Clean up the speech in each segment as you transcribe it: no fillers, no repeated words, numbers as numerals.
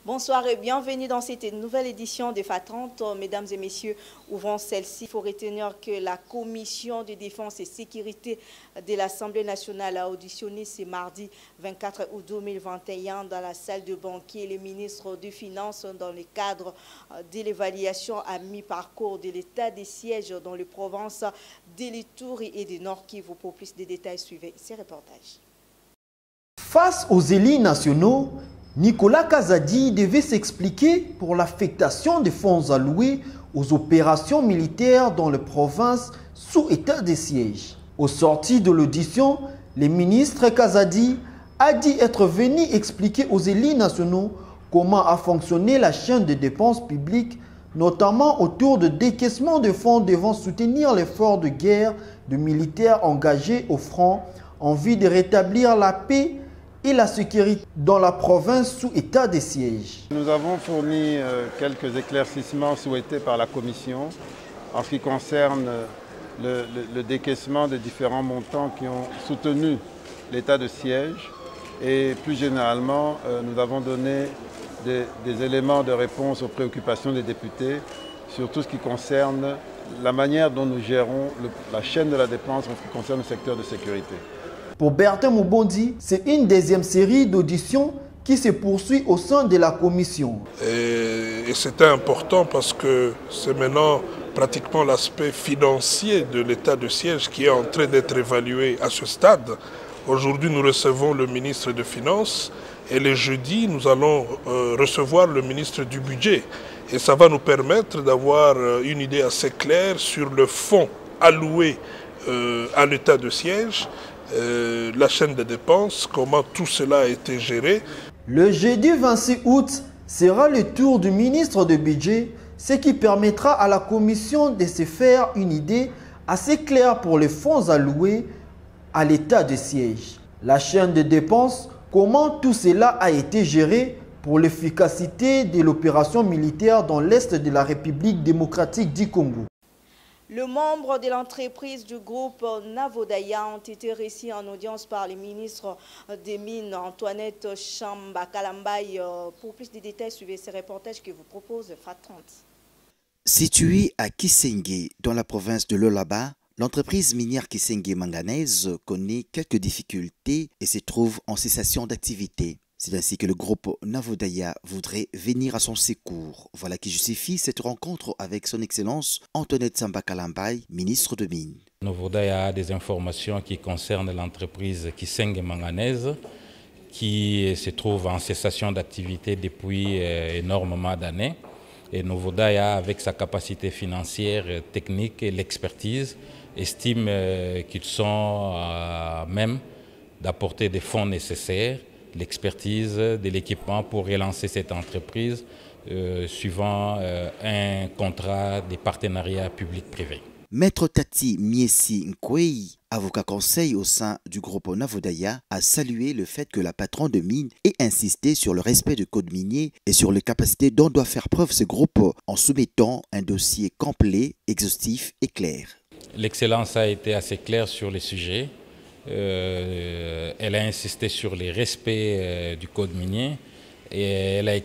Bonsoir et bienvenue dans cette nouvelle édition de FA30. Mesdames et messieurs, ouvrons celle-ci. Il faut retenir que la Commission de défense et sécurité de l'Assemblée nationale a auditionné ce mardi 24 août 2021 dans la salle de banquier le ministre des Finances dans le cadre de l'évaluation à mi-parcours de l'état des sièges dans les provinces de l'Ituri et du Nord Kivu. Pour plus de détails, suivez ces reportages. Face aux élus nationaux, Nicolas Kazadi devait s'expliquer pour l'affectation des fonds alloués aux opérations militaires dans les provinces sous état de siège. Au sorti de l'audition, le ministre Kazadi a dit être venu expliquer aux élus nationaux comment a fonctionné la chaîne de dépenses publiques, notamment autour de décaissement de fonds devant soutenir l'effort de guerre de militaires engagés au front en vue de rétablir la paix et la sécurité dans la province sous état de siège. Nous avons fourni quelques éclaircissements souhaités par la Commission en ce qui concerne le décaissement des différents montants qui ont soutenu l'état de siège et plus généralement nous avons donné des éléments de réponse aux préoccupations des députés sur tout ce qui concerne la manière dont nous gérons la chaîne de la dépense en ce qui concerne le secteur de sécurité. Pour Bertin Moubondi, c'est une deuxième série d'auditions qui se poursuit au sein de la commission. Et c'était important parce que c'est maintenant pratiquement l'aspect financier de l'état de siège qui est en train d'être évalué à ce stade. Aujourd'hui, nous recevons le ministre des Finances et les jeudis, nous allons recevoir le ministre du Budget. Et ça va nous permettre d'avoir une idée assez claire sur le fonds alloué à l'état de siège, la chaîne de dépenses, comment tout cela a été géré. Le jeudi 26 août sera le tour du ministre du Budget, ce qui permettra à la commission de se faire une idée assez claire pour les fonds alloués à l'état de siège. La chaîne de dépenses, comment tout cela a été géré pour l'efficacité de l'opération militaire dans l'est de la République démocratique du Congo. Les membres de l'entreprise du groupe Navodaya ont été reçus en audience par le ministre des Mines, Antoinette Chamba-Kalambaye. Pour plus de détails, suivez ces reportages que vous propose FA30. Située à Kisenge, dans la province de Lualaba, l'entreprise minière Kisenge Manganèse connaît quelques difficultés et se trouve en cessation d'activité. C'est ainsi que le groupe Navodaya voudrait venir à son secours. Voilà qui justifie cette rencontre avec son Excellence Antoinette Chamba-Kalambaye, ministre de Mines. Navodaya a des informations qui concernent l'entreprise Kisenge Manganèse qui se trouve en cessation d'activité depuis énormément d'années. Et Navodaya, avec sa capacité financière, technique et l'expertise, estime qu'ils sont même d'apporter des fonds nécessaires, l'expertise de l'équipement pour relancer cette entreprise suivant un contrat de partenariat public-privé. Maître Tati Miesi Nkwei, avocat conseil au sein du groupe Navodaya, a salué le fait que la patronne de mine ait insisté sur le respect du code minier et sur les capacités dont doit faire preuve ce groupe en soumettant un dossier complet, exhaustif et clair. L'excellence a été assez claire sur les sujets. Elle a insisté sur le respect du code minier et elle a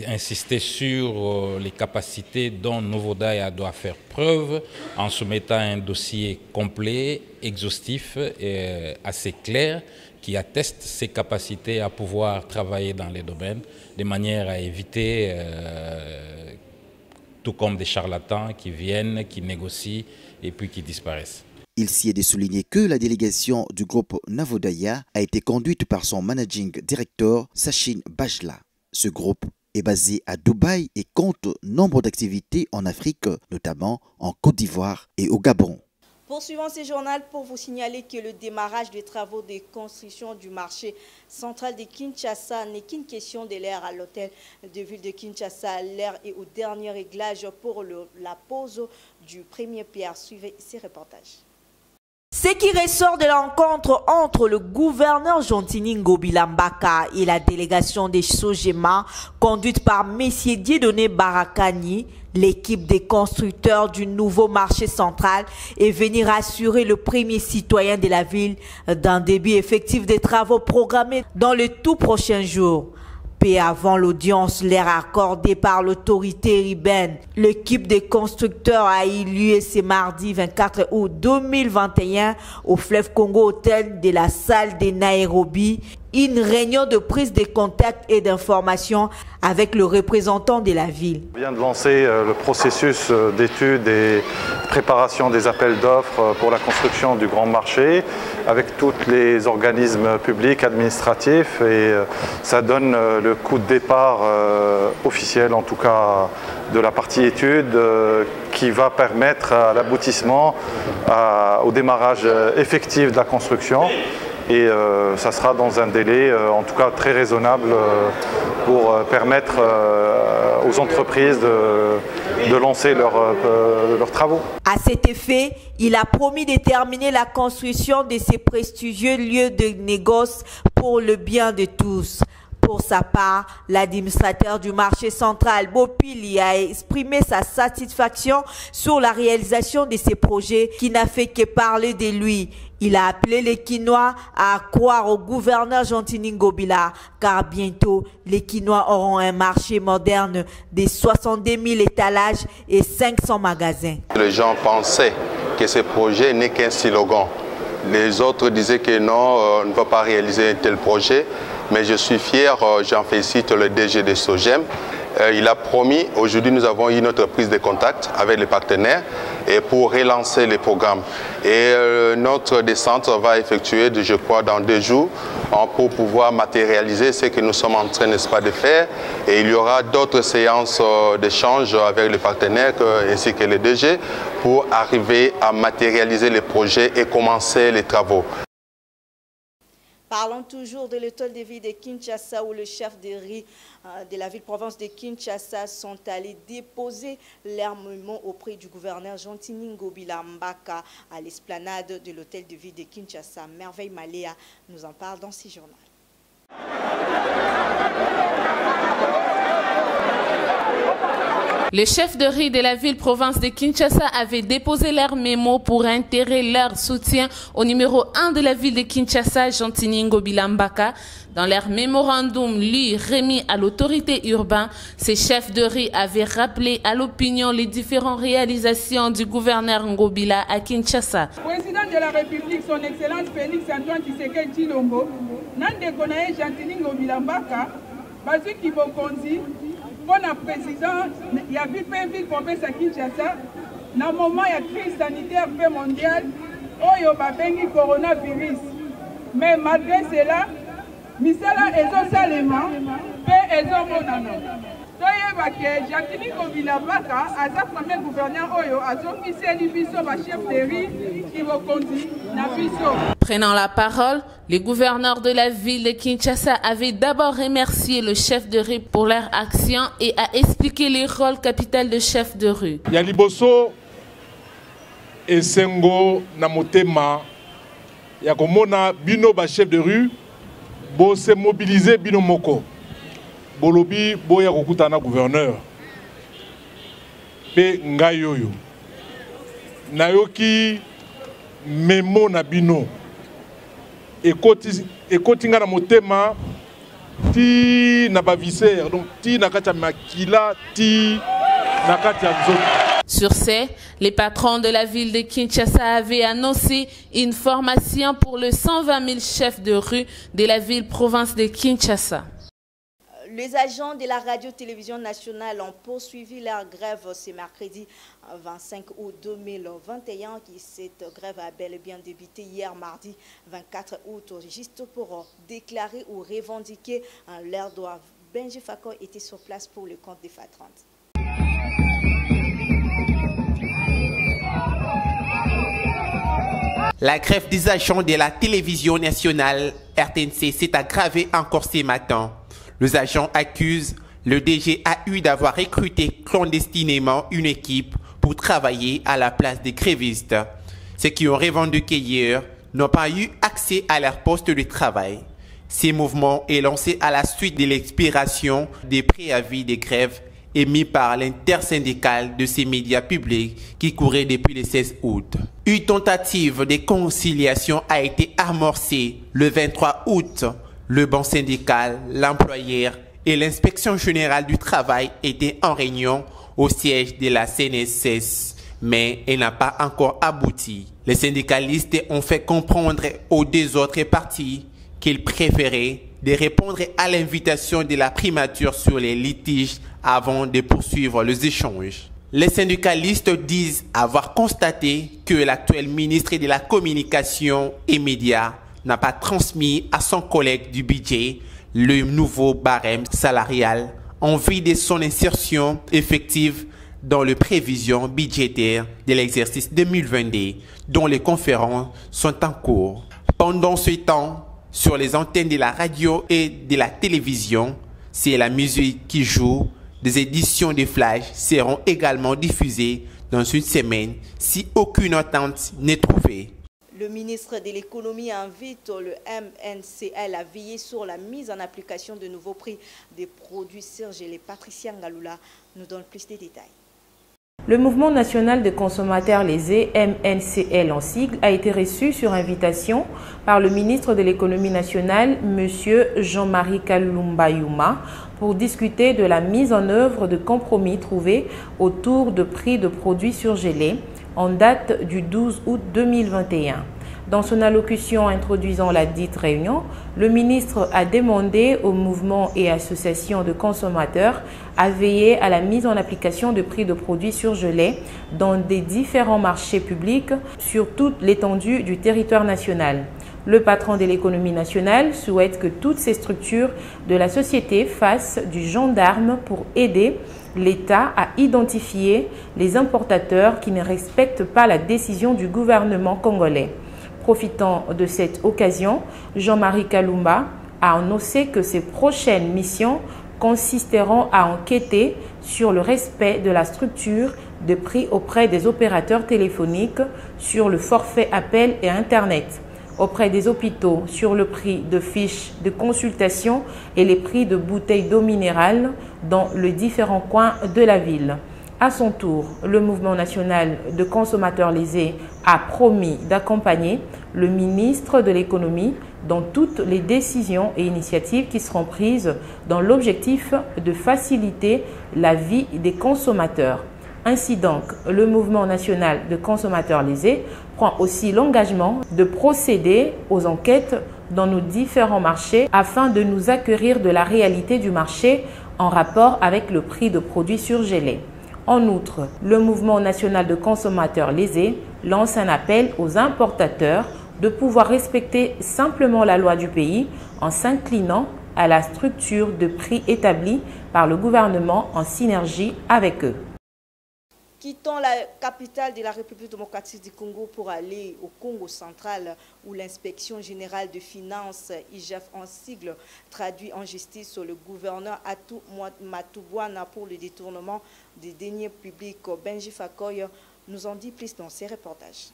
insisté sur les capacités dont Navodaya doit faire preuve en soumettant un dossier complet, exhaustif et assez clair qui atteste ses capacités à pouvoir travailler dans les domaines de manière à éviter, tout comme des charlatans qui viennent, qui négocient et puis qui disparaissent. Il s'y est de souligner que la délégation du groupe Navodaya a été conduite par son managing director Sachin Bajla. Ce groupe est basé à Dubaï et compte nombre d'activités en Afrique, notamment en Côte d'Ivoire et au Gabon. Poursuivons ce journal pour vous signaler que le démarrage des travaux de construction du marché central de Kinshasa n'est qu'une question de l'air à l'hôtel de ville de Kinshasa. L'air est au dernier réglage pour la pose du premier pierre. Suivez ces reportages. Ce qui ressort de la rencontre entre le gouverneur Jontini Ngobila Mbaka et la délégation des Sogema, conduite par M. Dieudonné Barakani, l'équipe des constructeurs du nouveau marché central, est venue rassurer le premier citoyen de la ville d'un début effectif des travaux programmés dans les tout prochains jours. Peu avant l'audience l'air accordée par l'autorité urbaine, l'équipe des constructeurs a eu lieu ce mardi 24 août 2021 au Fleuve Congo Hôtel de la salle de Nairobi. Une réunion de prise de contact et d'information avec le représentant de la ville. On vient de lancer le processus d'étude et préparation des appels d'offres pour la construction du grand marché avec tous les organismes publics, administratifs, et ça donne le coup de départ officiel, en tout cas de la partie étude, qui va permettre à l'aboutissement, au démarrage effectif de la construction. Et ça sera dans un délai, en tout cas très raisonnable, pour permettre aux entreprises de lancer leurs travaux. À cet effet, il a promis de terminer la construction de ces prestigieux lieux de négoce pour le bien de tous. Pour sa part, l'administrateur du marché central, Bopili, a exprimé sa satisfaction sur la réalisation de ces projets qui n'a fait que parler de lui. Il a appelé les Kinois à croire au gouverneur Jontini Ngobila, car bientôt, les Kinois auront un marché moderne de 62 000 étalages et 500 magasins. Les gens pensaient que ce projet n'est qu'un slogan. Les autres disaient que non, on ne va pas réaliser un tel projet. Mais je suis fier, j'en félicite le DG de Sogem. Il a promis, aujourd'hui nous avons eu notre prise de contact avec les partenaires et pour relancer les programmes. Et notre descente va effectuer, je crois, dans 2 jours pour pouvoir matérialiser ce que nous sommes en train, n'est-ce pas, de faire. Et il y aura d'autres séances d'échange avec les partenaires ainsi que les DG pour arriver à matérialiser les projets et commencer les travaux. Parlons toujours de l'hôtel de ville de Kinshasa où le chef de riz de la ville-province de Kinshasa sont allés déposer leur mémo auprès du gouverneur Jontini Ngobila Mbaka à l'esplanade de l'hôtel de ville de Kinshasa. Merveille Maléa nous en parle dans ce journal. Les chefs de riz de la ville-province de Kinshasa avaient déposé leur mémo pour intégrer leur soutien au numéro 1 de la ville de Kinshasa, Jontini Ngobila Mbaka. Dans leur mémorandum lu remis à l'autorité urbaine, ces chefs de riz avaient rappelé à l'opinion les différentes réalisations du gouverneur Ngobila à Kinshasa. Président de la République, son Excellence Félix Antoine Tshisekedi Tshilombo, Nande Konaye Jontini Ngobila Mbaka, Bazu Kibokonzi, pour le président, il y a vu une ville province à Kinshasa, dans le moment il y a crise sanitaire mondiale, où il y a eu coronavirus. Mais malgré cela, Misala Ezo Salema, Pe Ezo Monano. Soyez Jontini Ngobila Mbaka, à sa premier gouverneur Oyo, à son chef de riz, qui va conduire na biso. Prenant la parole, les gouverneurs de la ville de Kinshasa avaient d'abord remercié le chef de rue pour leur action et a expliqué les rôles capitaux de chef de rue. Yaliboso esengo na motema ya komona bino ba chef de rue bo se mobiliser bino moko. Bolobi boya kokutana gouverneur. Pe ngayoyo. Nayoki memo na bino. Ekoti nga na motema ti na baviseur, donc ti na kati ya makila, ti na kati ya nzoto. Sur ce, les patrons de la ville de Kinshasa avaient annoncé une formation pour les 120 000 chefs de rue de la ville-province de Kinshasa. Les agents de la radio-télévision nationale ont poursuivi leur grève ce mercredi 25 août 2021. Cette grève a bel et bien débuté hier mardi 24 août, juste pour déclarer ou revendiquer leurs droits. Benji Fakoy était sur place pour le compte des FAT30. La grève des agents de la télévision nationale RTNC s'est aggravée encore ce matin. Les agents accusent le DGAU d'avoir recruté clandestinement une équipe pour travailler à la place des grévistes. Ceux qui ont revendiqué hier n'ont pas eu accès à leur poste de travail. Ce mouvement est lancé à la suite de l'expiration des préavis de grève émis par l'intersyndicale de ces médias publics qui courait depuis le 16 août. Une tentative de conciliation a été amorcée le 23 août. Le banc syndical, l'employeur et l'inspection générale du travail étaient en réunion au siège de la CNSS, mais elle n'a pas encore abouti. Les syndicalistes ont fait comprendre aux deux autres parties qu'ils préféraient de répondre à l'invitation de la primature sur les litiges avant de poursuivre les échanges. Les syndicalistes disent avoir constaté que l'actuel ministre de la Communication et Médias n'a pas transmis à son collègue du budget le nouveau barème salarial en vue de son insertion effective dans les prévisions budgétaires de l'exercice 2022, dont les conférences sont en cours. Pendant ce temps, sur les antennes de la radio et de la télévision, c'est la musique qui joue. Des éditions de Flash seront également diffusées dans une semaine si aucune entente n'est trouvée. Le ministre de l'économie invite le MNCL à veiller sur la mise en application de nouveaux prix des produits surgelés. Patricia Ngaloula nous donne plus de détails. Le Mouvement national des consommateurs lésés, MNCL en sigle, a été reçu sur invitation par le ministre de l'économie nationale, M. Jean-Marie Kalumba Youma, pour discuter de la mise en œuvre de compromis trouvés autour de prix de produits surgelés en date du 12 août 2021. Dans son allocution introduisant la dite réunion, le ministre a demandé aux mouvements et associations de consommateurs à veiller à la mise en application de prix de produits surgelés dans des différents marchés publics sur toute l'étendue du territoire national. Le patron de l'économie nationale souhaite que toutes ces structures de la société fassent du gendarme pour aider l'État à identifier les importateurs qui ne respectent pas la décision du gouvernement congolais. Profitant de cette occasion, Jean-Marie Kalumba a annoncé que ses prochaines missions consisteront à enquêter sur le respect de la structure de prix auprès des opérateurs téléphoniques sur le forfait appel et Internet, auprès des hôpitaux sur le prix de fiches de consultation et les prix de bouteilles d'eau minérale dans les différents coins de la ville. À son tour, le Mouvement national de consommateurs lésés a promis d'accompagner le ministre de l'économie dans toutes les décisions et initiatives qui seront prises dans l'objectif de faciliter la vie des consommateurs. Ainsi donc, le Mouvement national de consommateurs lésés prend aussi l'engagement de procéder aux enquêtes dans nos différents marchés afin de nous acquérir de la réalité du marché en rapport avec le prix de produits surgelés. En outre, le Mouvement national de consommateurs lésés lance un appel aux importateurs de pouvoir respecter simplement la loi du pays en s'inclinant à la structure de prix établie par le gouvernement en synergie avec eux. Quittons la capitale de la République démocratique du Congo pour aller au Congo central où l'inspection générale de finances, IGF en sigle, traduit en justice le gouverneur Atou Matubwana pour le détournement des deniers publics. Benji Fakoy nous en dit plus dans ses reportages.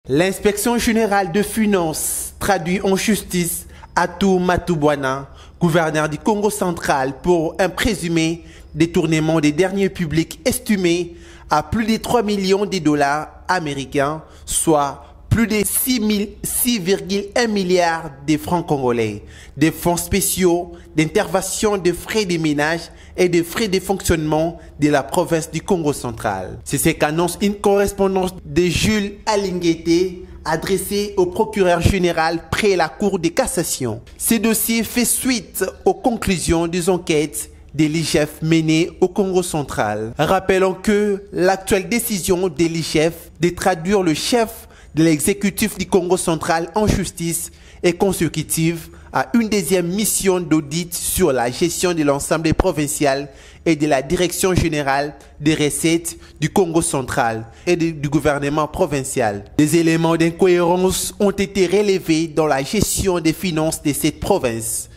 L'inspection générale de finances traduit en justice Atou Matubwana, gouverneur du Congo central, pour un présumé détournement des deniers publics estimé à plus de 3 millions de dollars américains, soit plus de 6,1 milliards de francs congolais, des fonds spéciaux, d'intervention de frais de ménage et de frais de fonctionnement de la province du Congo central. C'est ce qu'annonce une correspondance de Jules Alinguete adressée au procureur général près la Cour de cassation. Ce dossier fait suite aux conclusions des enquêtes de l'IGF menée au Congo central. Rappelons que l'actuelle décision de l'IGF de traduire le chef de l'exécutif du Congo central en justice est consécutive à une deuxième mission d'audit sur la gestion de l'Assemblée provinciale et de la Direction générale des recettes du Congo central et du gouvernement provincial. Des éléments d'incohérence ont été relevés dans la gestion des finances de cette province.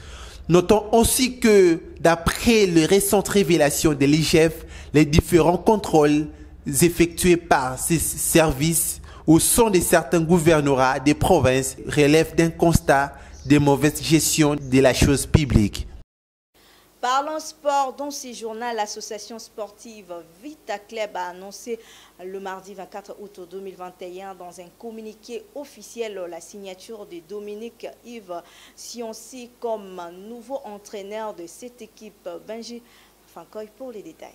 Notons aussi que, d'après les récentes révélations de l'IGF, les différents contrôles effectués par ces services au sein de certains gouvernorats des provinces relèvent d'un constat de mauvaise gestion de la chose publique. Parlons sport. Dans ce journal, l'association sportive Vita Club a annoncé le mardi 24 août 2021 dans un communiqué officiel la signature de Dominique Yves Sionsi comme nouveau entraîneur de cette équipe. Benji Fankoy pour les détails.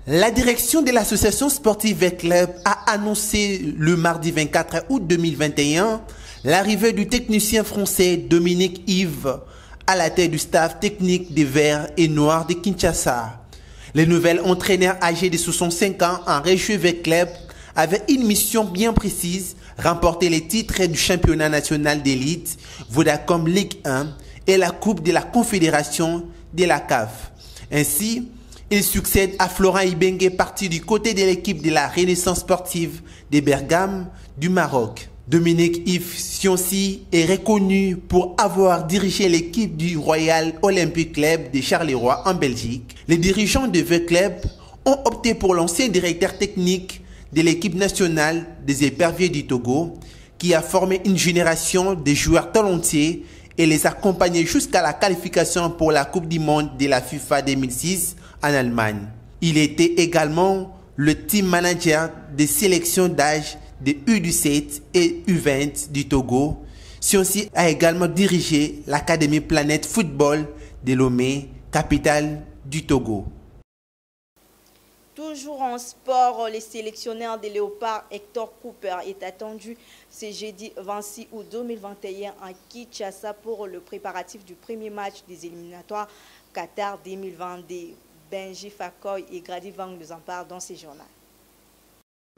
La direction de l'association sportive Vita Club a annoncé le mardi 24 août 2021 l'arrivée du technicien français Dominique Yves à la tête du staff technique des Verts et Noirs de Kinshasa. Le nouvel entraîneur âgé de 65 ans en région Vita Club avait une mission bien précise, remporter les titres du championnat national d'élite, Vodacom Ligue 1 et la Coupe de la Confédération de la CAF. Ainsi, il succède à Florent Ibenge, parti du côté de l'équipe de la Renaissance sportive de Bergame du Maroc. Dominique Yves Sionsi est reconnu pour avoir dirigé l'équipe du Royal Olympic Club de Charleroi en Belgique. Les dirigeants de Vita Club ont opté pour l'ancien directeur technique de l'équipe nationale des éperviers du Togo, qui a formé une génération de joueurs talentueux et les accompagné jusqu'à la qualification pour la Coupe du Monde de la FIFA 2006 en Allemagne. Il était également le team manager des sélections d'âge de U17 et U20 du Togo. Sionsi a également dirigé l'Académie Planète Football de Lomé, capitale du Togo. Toujours en sport, le sélectionneur des Léopards Hector Cooper est attendu ce jeudi 26 août 2021 à Kinshasa pour le préparatif du premier match des éliminatoires Qatar 2022. Benji Fakoy et Grady Vang nous en parlent dans ce journal.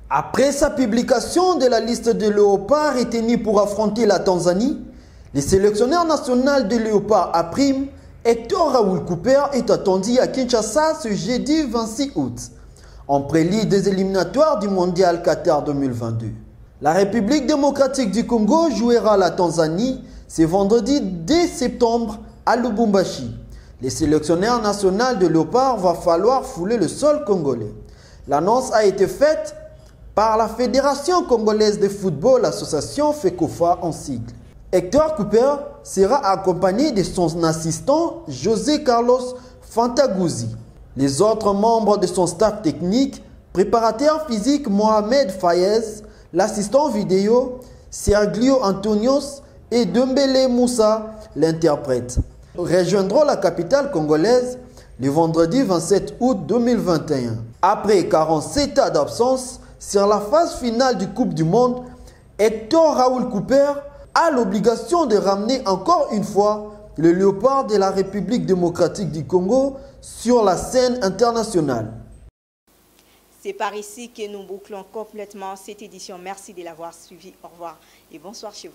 Après sa publication de la liste de Léopards retenus pour affronter la Tanzanie, le sélectionneur national de Léopards à prime, Hector Raoul Cooper, est attendu à Kinshasa ce jeudi 26 août, en prélude des éliminatoires du Mondial Qatar 2022. La République démocratique du Congo jouera la Tanzanie ce vendredi 2 septembre à Lubumbashi. Le sélectionneur national de Léopards va falloir fouler le sol congolais. L'annonce a été faite par la Fédération congolaise de football, association FECOFA en sigle. Hector Cooper sera accompagné de son assistant José Carlos Fantagouzi. Les autres membres de son staff technique, préparateur physique Mohamed Fayez, l'assistant vidéo Sergio Antonios et Dembélé Moussa, l'interprète, rejoindront la capitale congolaise le vendredi 27 août 2021. Après 47 ans d'absence, sur la phase finale du Coupe du Monde, Hector Raoul Cooper a l'obligation de ramener encore une fois le Léopard de la République démocratique du Congo sur la scène internationale. C'est par ici que nous bouclons complètement cette édition. Merci de l'avoir suivi. Au revoir et bonsoir chez vous.